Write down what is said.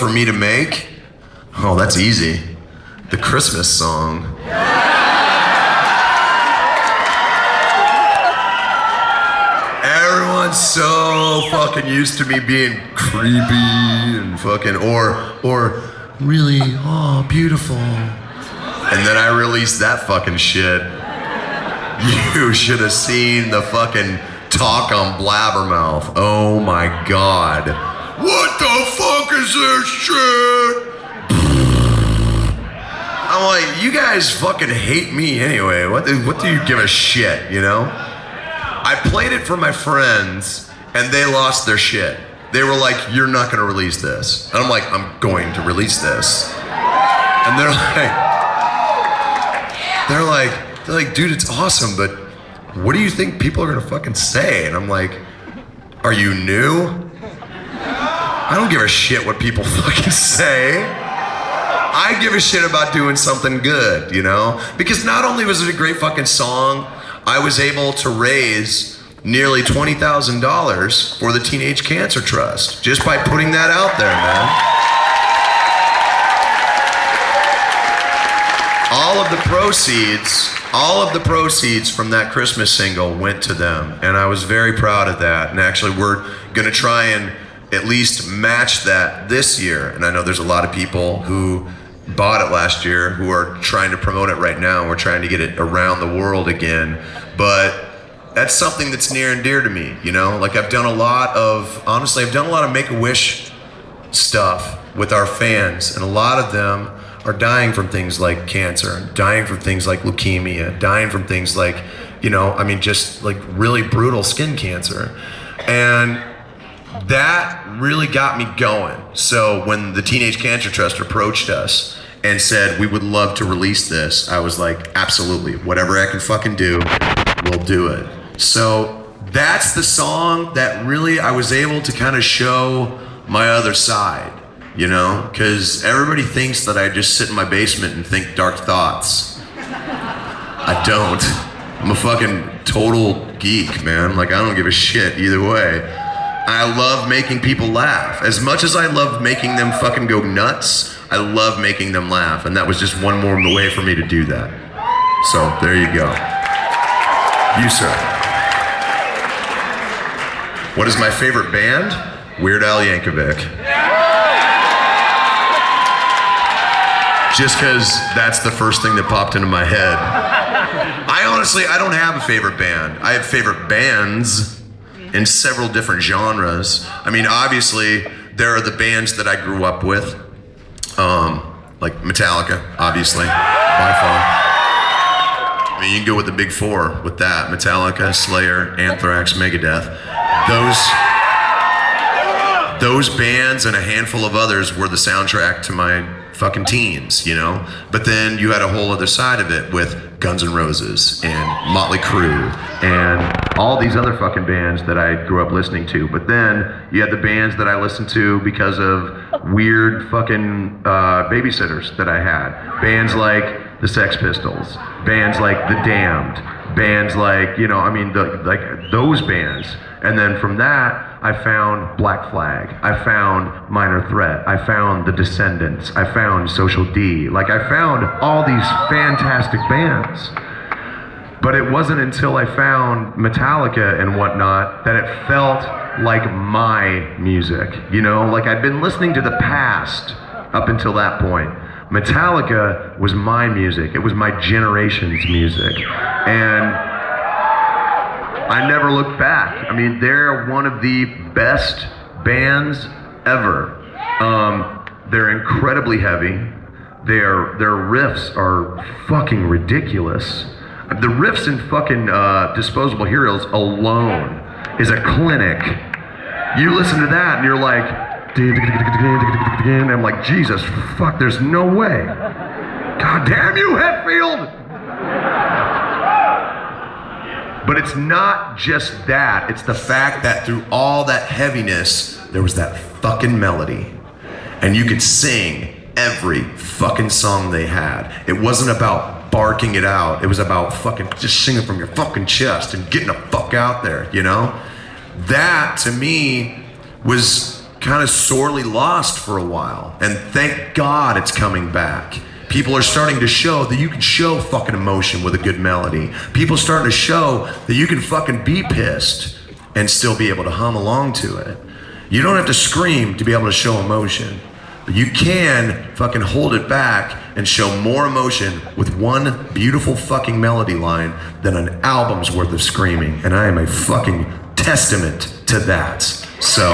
for me to make? Oh, that's easy. The Christmas song. Everyone's so fucking used to me being creepy and fucking, or really, oh, beautiful. And then I released that fucking shit. You should have seen the fucking talk on Blabbermouth. Oh my God. What the fuck is this shit? I'm like, you guys fucking hate me anyway. What do you give a shit, you know? I played it for my friends and they lost their shit. They were like, you're not gonna release this. And I'm like, I'm going to release this. And they're like, dude, it's awesome, but what do you think people are gonna fucking say? And I'm like, are you new? I don't give a shit what people fucking say. I give a shit about doing something good, you know? Because not only was it a great fucking song, I was able to raise nearly $20,000 for the Teenage Cancer Trust just by putting that out there, man. All of the proceeds from that Christmas single went to them, and I was very proud of that. And actually, we're gonna try and at least match that this year. And I know there's a lot of people who bought it last year who are trying to promote it right now. We're trying to get it around the world again. But that's something that's near and dear to me, you know? Like I've done a lot of Make-A-Wish stuff with our fans, and a lot of them are dying from things like cancer, dying from things like leukemia, dying from things like, you know, I mean, just like really brutal skin cancer. And that really got me going. So when the Teenage Cancer Trust approached us and said, we would love to release this, I was like, absolutely, whatever I can fucking do, we'll do it. So that's the song that really I was able to kind of show my other side, you know? Because everybody thinks that I just sit in my basement and think dark thoughts. I don't. I'm a fucking total geek, man. Like, I don't give a shit either way. I love making people laugh. As much as I love making them fucking go nuts, I love making them laugh. And that was just one more way for me to do that. So there you go. You, sir. What is my favorite band? Weird Al Yankovic. Just because that's the first thing that popped into my head. I don't have a favorite band. I have favorite bands in several different genres. I mean, obviously, there are the bands that I grew up with, like Metallica, obviously, by far. I mean, you can go with the big four with that: Metallica, Slayer, Anthrax, Megadeth. Those bands and a handful of others were the soundtrack to my fucking teens, you know? But then you had a whole other side of it with Guns N' Roses and Motley Crue and all these other fucking bands that I grew up listening to. But then you had the bands that I listened to because of weird fucking babysitters that I had. Bands like the Sex Pistols, bands like The Damned, bands like, you know, I mean, like those bands. And then from that, I found Black Flag, I found Minor Threat, I found The Descendants, I found Social D. Like, I found all these fantastic bands. But it wasn't until I found Metallica and whatnot that it felt like my music, you know? Like, I'd been listening to the past up until that point. Metallica was my music. It was my generation's music. And I never looked back. I mean, they're one of the best bands ever. They're incredibly heavy. Their riffs are fucking ridiculous. The riffs in fucking Disposable Heroes alone is a clinic. You listen to that and you're like, and I'm like, Jesus, fuck, there's no way. God damn you, Hetfield! But it's not just that, it's the fact that through all that heaviness, there was that fucking melody. And you could sing every fucking song they had. It wasn't about barking it out, it was about fucking just singing from your fucking chest and getting the fuck out there, you know? That, to me, was kind of sorely lost for a while. And thank God it's coming back. People are starting to show that you can show fucking emotion with a good melody. People are starting to show that you can fucking be pissed and still be able to hum along to it. You don't have to scream to be able to show emotion, but you can fucking hold it back and show more emotion with one beautiful fucking melody line than an album's worth of screaming. And I am a fucking testament to that. So